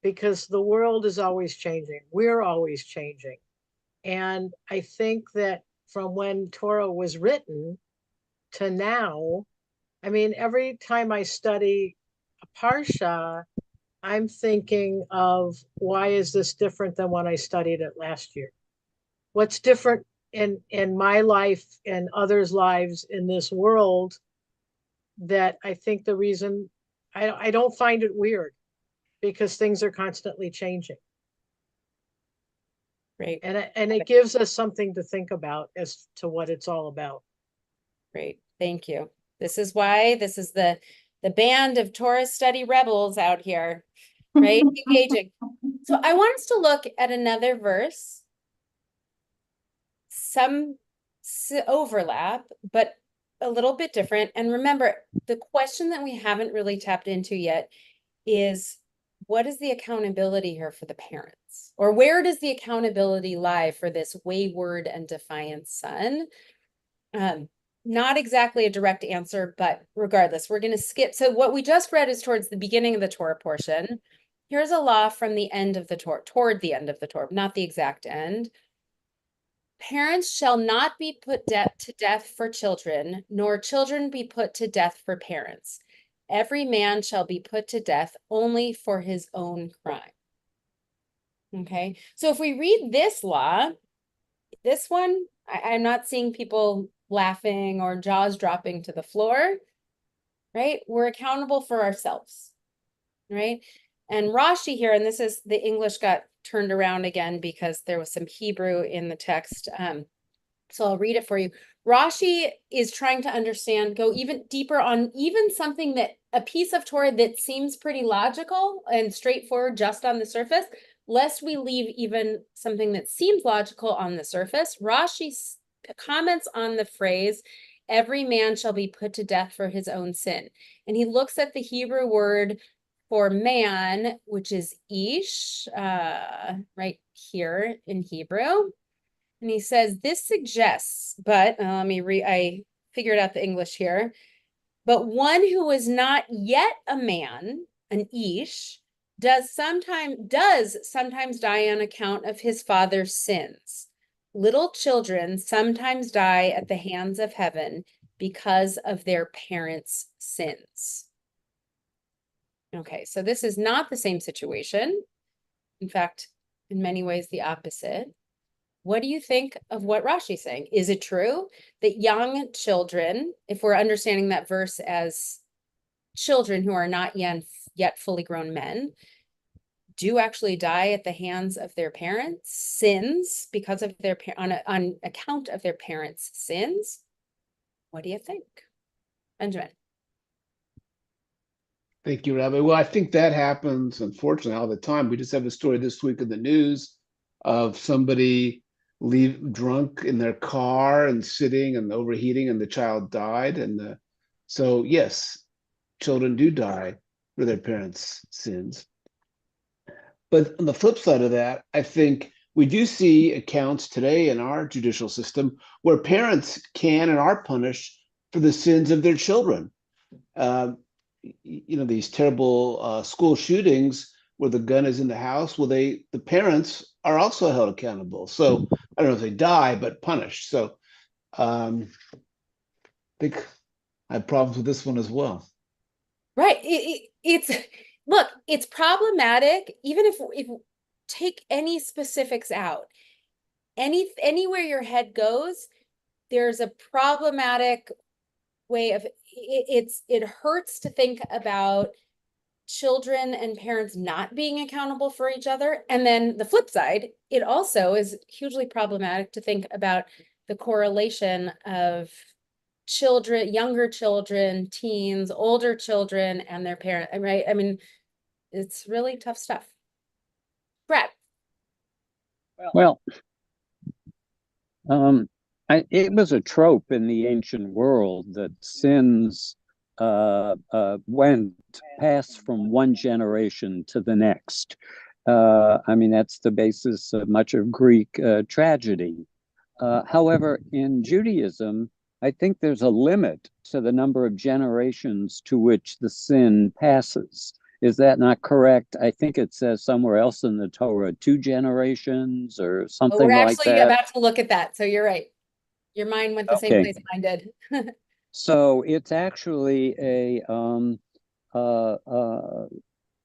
Because the world is always changing. We're always changing. And I think that from when Torah was written to now, I mean, every time I study a Parsha, I'm thinking of, why is this different than when I studied it last year? What's different in my life and others' lives in this world, that I think the reason I don't find it weird, because things are constantly changing. Great. And it gives us something to think about as to what it's all about. Great. Thank you. This is why this is the band of Torah study rebels out here, right? Engaging. So I want us to look at another verse. Some overlap, but a little bit different. And remember, the question that we haven't really tapped into yet is, what is the accountability here for the parents? Or where does the accountability lie for this wayward and defiant son? Not exactly a direct answer, but regardless, we're going to skip. So what we just read is towards the beginning of the Torah portion. Here's a law from the end of the Torah, toward the end of the Torah, not the exact end. Parents shall not be put to death for children, nor children be put to death for parents. Every man shall be put to death only for his own crime. Okay, so if we read this law, this one, I'm not seeing people laughing or jaws dropping to the floor, right? We're accountable for ourselves, right? And Rashi here, and this is, the English got turned around again because there was some Hebrew in the text. So I'll read it for you. Rashi is trying to understand, go even deeper on even something that, a piece of Torah that seems pretty logical and straightforward just on the surface, lest we leave even something that seems logical on the surface. Rashi comments on the phrase, every man shall be put to death for his own sin. And he looks at the Hebrew word for man, which is ish, right here in Hebrew. And he says, this suggests, but I figured out the English here, but one who is not yet a man, an ish, does sometimes die on account of his father's sins. Little children sometimes die at the hands of heaven because of their parents' sins. Okay, so this is not the same situation. In fact, in many ways, the opposite. What do you think of what Rashi's saying? Is it true that young children, if we're understanding that verse as children who are not yet fully grown men, do actually die at the hands of their parents' sins because of their on account of their parents' sins? What do you think, Benjamin? Thank you, Rabbi. Well, I think that happens, unfortunately, all the time. We just have a story this week in the news of somebody drunk in their car and sitting and overheating, and the child died. And so, yes, children do die for their parents' sins. But on the flip side of that, I think we do see accounts today in our judicial system where parents can and are punished for the sins of their children. These terrible school shootings where the gun is in the house, well, the parents are also held accountable. So I don't know if they die, but punished. So I think I have problems with this one as well. Right. It's problematic, even if take any specifics out. Anywhere your head goes, there's a problematic way of it hurts to think about children and parents not being accountable for each other. And then the flip side, it also is hugely problematic to think about the correlation of children, younger children, teens, older children, and their parents, right? I mean, it's really tough stuff. Brad. Well, it was a trope in the ancient world that sins went passed from one generation to the next. I mean, that's the basis of much of Greek tragedy. However, in Judaism, I think there's a limit to the number of generations to which the sin passes. Is that not correct? I think it says somewhere else in the Torah, 2 generations or Well, something we're like actually that. about to look at that. So you're right. Your mind went the same Okay. place mine did. So it's actually a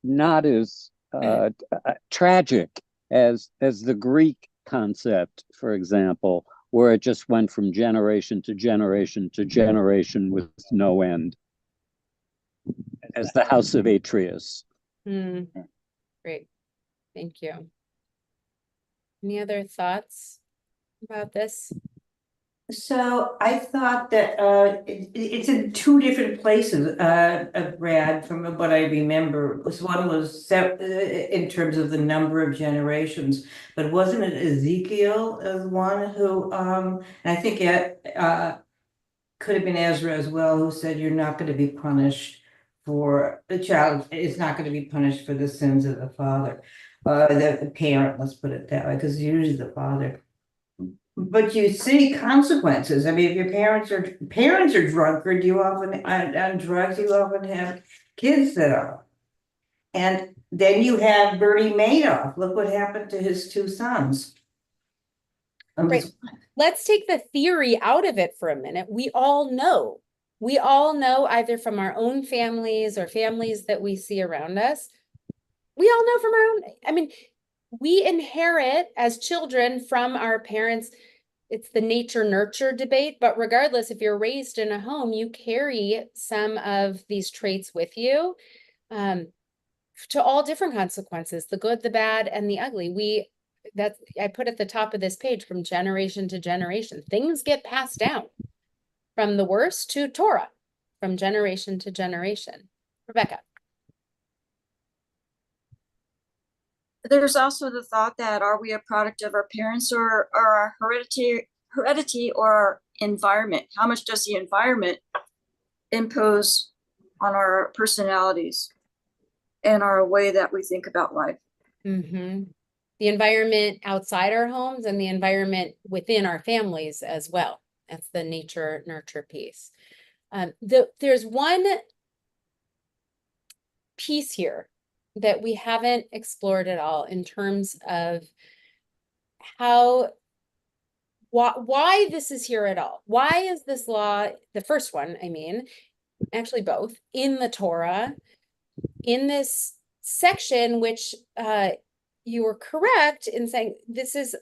not as tragic as the Greek concept, for example, where it just went from generation to generation to generation with no end, as the house of Atreus. Great. Thank you. Any other thoughts about this? So I thought that it's in 2 different places, Brad, from what I remember. One was in terms of the number of generations, but wasn't it Ezekiel as one who, and I think it could have been Ezra as well, who said you're not going to be punished for, the child is not going to be punished for the sins of the father, the parent, let's put it that way, because it's usually the father. But you see consequences. I mean, if your parents are drunkard, you often on drugs, you often have kids that are. And then you have Bernie Madoff. Look what happened to his 2 sons. Right. Let's take the theory out of it for a minute. We all know either from our own families or families that we see around us. We all know from our own, I mean, we inherit as children from our parents. It's the nature nurture debate, but regardless, if you're raised in a home, you carry some of these traits with you to all different consequences, the good, the bad, and the ugly. I put at the top of this page, from generation to generation, things get passed down from the worst to Torah, from generation to generation. Rebecca. There's also the thought that, are we a product of our parents or our heredity or our environment? How much does the environment impose on our personalities and our way that we think about life? The environment outside our homes and the environment within our families as well. That's the nature nurture piece. There's one piece here that we haven't explored at all in terms of why this is here at all. Why is this law, the first one, I mean, actually both, in the Torah, in this section, which you were correct in saying this is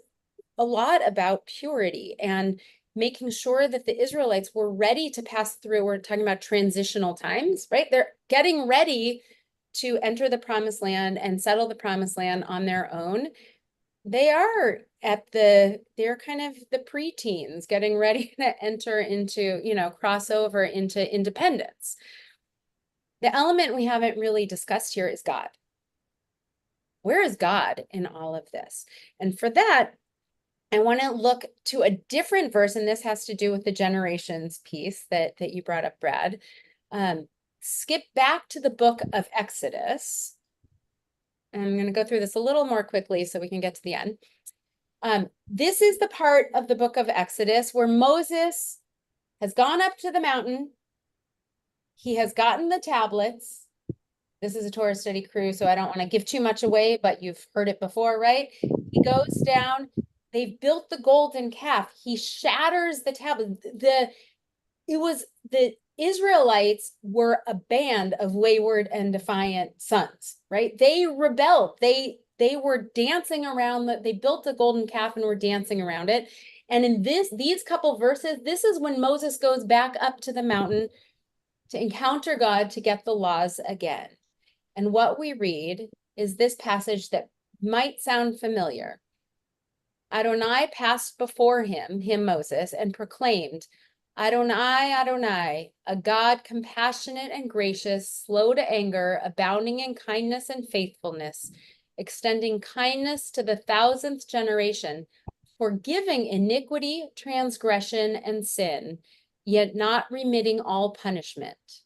a lot about purity and making sure that the Israelites were ready to pass through. We're talking about transitional times, right? They're getting ready to enter the promised land and settle the promised land on their own. They're kind of the preteens getting ready to enter into, cross over into independence. The element we haven't really discussed here is God. Where is God in all of this? And for that, I want to look to a different verse, and this has to do with the generations piece that you brought up, Brad. Skip back to the book of Exodus. And I'm going to go through this a little more quickly so we can get to the end. This is the part of the book of Exodus where Moses has gone up to the mountain. He has gotten the tablets. This is a Torah study crew, so I don't want to give too much away, but you've heard it before, right? He goes down. They've built the golden calf. He shatters the tablet. The Israelites were a band of wayward and defiant sons, right? They rebelled. They were dancing around they built the golden calf and were dancing around it. And in these couple verses, this is when Moses goes back up to the mountain to encounter God, to get the laws again. And what we read is this passage that might sound familiar. Adonai passed before him, Moses, and proclaimed, Adonai, Adonai, a God compassionate and gracious, slow to anger, abounding in kindness and faithfulness, extending kindness to the 1000th generation, forgiving iniquity, transgression, and sin, yet not remitting all punishment,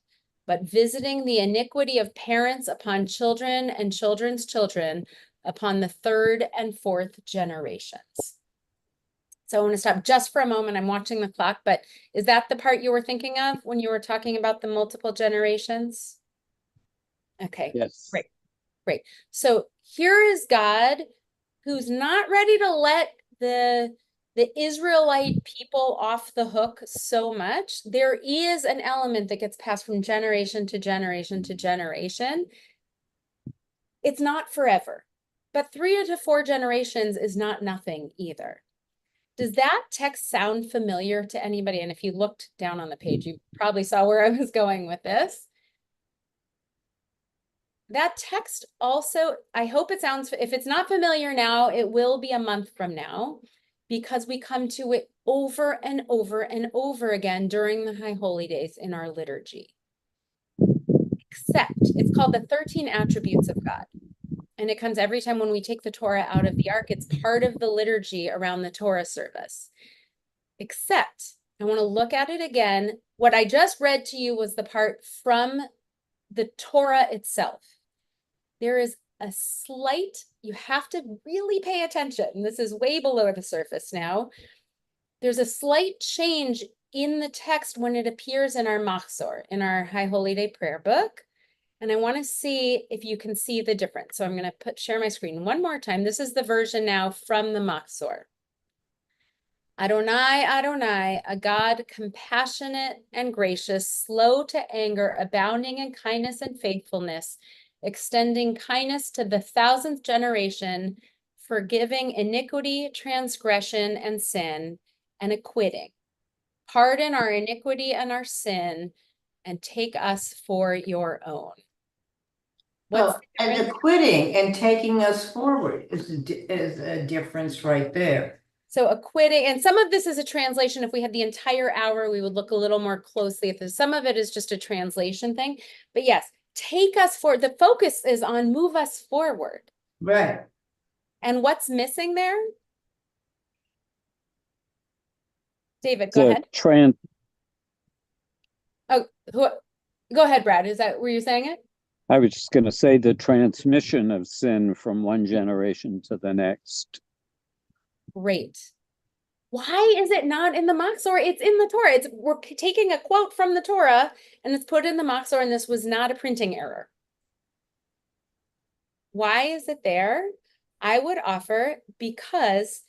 but visiting the iniquity of parents upon children and children's children, upon the third and fourth generations. So I want to stop just for a moment. I'm watching the clock, but is that the part you were thinking of when you were talking about the multiple generations? Okay, Yes. great, great. So here is God who's not ready to let the Israelite people off the hook so much. There is an element that gets passed from generation to generation to generation. It's not forever, but 3 to 4 generations is not nothing either. Does that text sound familiar to anybody? And if you looked down on the page, you probably saw where I was going with this. That text also, I hope it sounds, if it's not familiar now, it will be a month from now, because we come to it over and over and over again during the High Holy Days in our liturgy. Except it's called the 13 Attributes of God. And it comes every time when we take the Torah out of the ark. It's part of the liturgy around the Torah service. Except, I want to look at it again. What I just read to you was the part from the Torah itself. There is a slight, you have to really pay attention. This is way below the surface now. There's a slight change in the text when it appears in our Machzor, in our High Holy Day prayer book. And I want to see if you can see the difference. So I'm going to share my screen one more time. This is the version now from the Machzor. Adonai, Adonai, a God compassionate and gracious, slow to anger, abounding in kindness and faithfulness, extending kindness to the 1000th generation, forgiving iniquity, transgression, and sin, and acquitting. Pardon our iniquity and our sin, and take us for your own. And acquitting and taking us forward is a difference right there. So acquitting, and some of this is a translation. If we had the entire hour, we would look a little more closely at this. Some of it is just a translation thing. But yes, take us forward. The focus is on move us forward. Right. And what's missing there? David, go ahead. Go ahead, Brad. Is that where you're saying it? I was just going to say the transmission of sin from one generation to the next. Great. Why is it not in the Machzor? It's in the Torah. We're taking a quote from the Torah and it's put in the Machzor, and this was not a printing error. Why is it there? I would offer because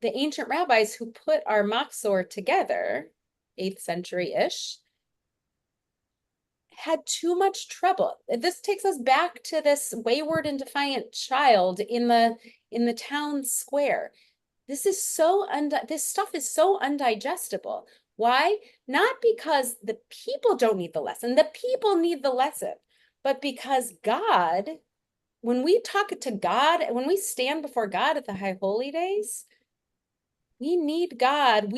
the ancient rabbis who put our Machzor together, 8th century-ish, had too much trouble. This takes us back to this wayward and defiant child in the town square. This stuff is so undigestible. Why? Not because the people don't need the lesson. The people need the lesson, but because God, when we talk to God, when we stand before God at the High Holy Days, we need God.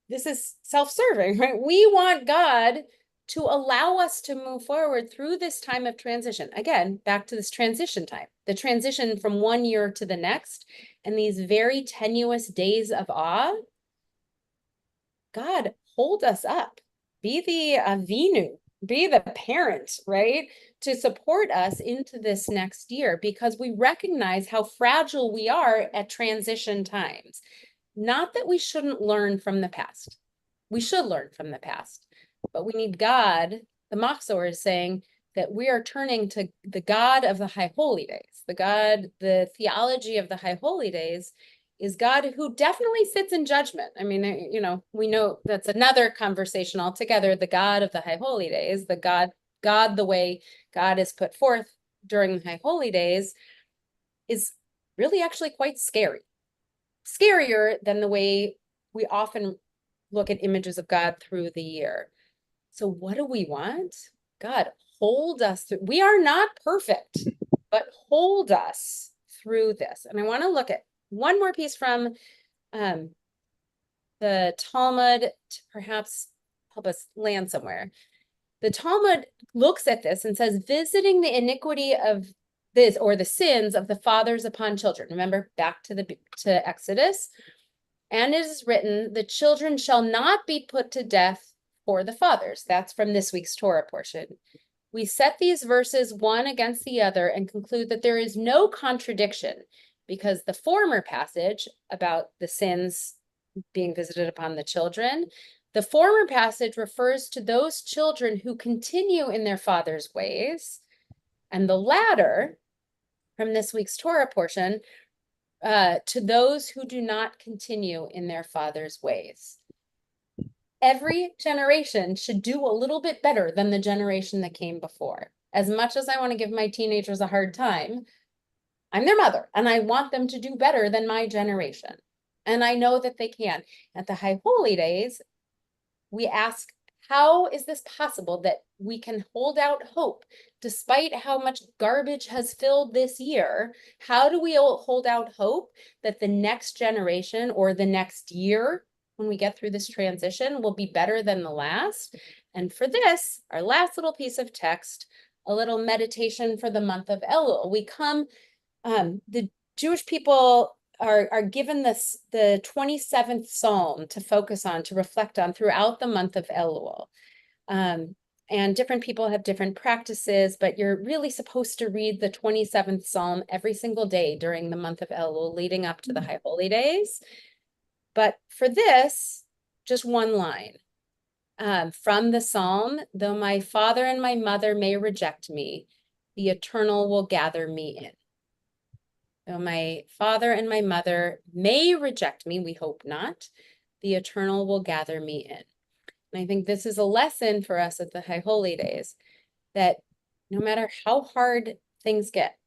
This is self-serving, right? We want God to allow us to move forward through this time of transition. Again, back to this transition time, the transition from one year to the next, and these very tenuous days of awe. God, hold us up. Be the Avinu, be the parent, right? To support us into this next year, because we recognize how fragile we are at transition times. Not that we shouldn't learn from the past. We should learn from the past. But we need God. The Machzor is saying that we are turning to the God of the High Holy Days. The theology of the High Holy Days is God who definitely sits in judgment. I mean, we know that's another conversation altogether. The God of the High Holy Days, the God, the way God is put forth during the High Holy Days, is really actually quite scary. Scarier than the way we often look at images of God through the year. So what do we want? God, hold us through. We are not perfect, but hold us through this. And I want to look at one more piece from the Talmud to perhaps help us land somewhere. The Talmud looks at this and says, visiting the iniquity of this, or the sins of the fathers upon children. Remember, back to Exodus. And it is written, the children shall not be put to death for the fathers. That's from this week's Torah portion. We set these verses one against the other and conclude that there is no contradiction, because the former passage about the sins being visited upon the children, the former passage refers to those children who continue in their father's ways, and the latter, from this week's Torah portion, to those who do not continue in their father's ways. Every generation should do a little bit better than the generation that came before. As much as I want to give my teenagers a hard time, I'm their mother, and I want them to do better than my generation. And I know that they can. At the High Holy Days, we ask, how is this possible that we can hold out hope despite how much garbage has filled this year? How do we hold out hope that the next generation or the next year, when we get through this transition, will be better than the last? And for this, our last little piece of text, a little meditation for the month of Elul. We come, the Jewish people are given this, the 27th Psalm to focus on, to reflect on throughout the month of Elul. And different people have different practices, but you're really supposed to read the 27th Psalm every single day during the month of Elul leading up to the High Holy Days. But for this, just one line from the Psalm, though my father and my mother may reject me, the Eternal will gather me in. Though my father and my mother may reject me, we hope not, the Eternal will gather me in. And I think this is a lesson for us at the High Holy Days, that no matter how hard things get,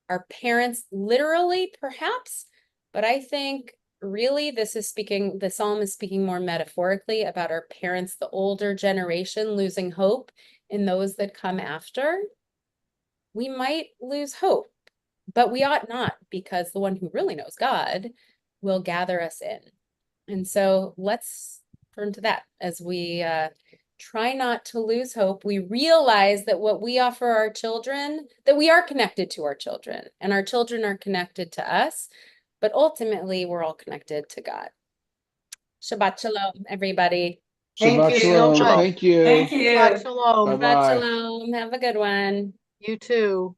our parents literally perhaps, but I think really this is speaking, the Psalm is speaking more metaphorically about our parents, the older generation, losing hope in those that come after. We might lose hope, but we ought not, because the one who really knows God will gather us in. And so let's turn to that as we try not to lose hope. We realize that what we offer our children, that we are connected to our children, and our children are connected to us, but ultimately we're all connected to God. Shabbat shalom, everybody. Thank Shabbat you. shalom. Shabbat. Thank you. Thank you. Shabbat shalom. Bye-bye. Shabbat shalom. Have a good one. You too.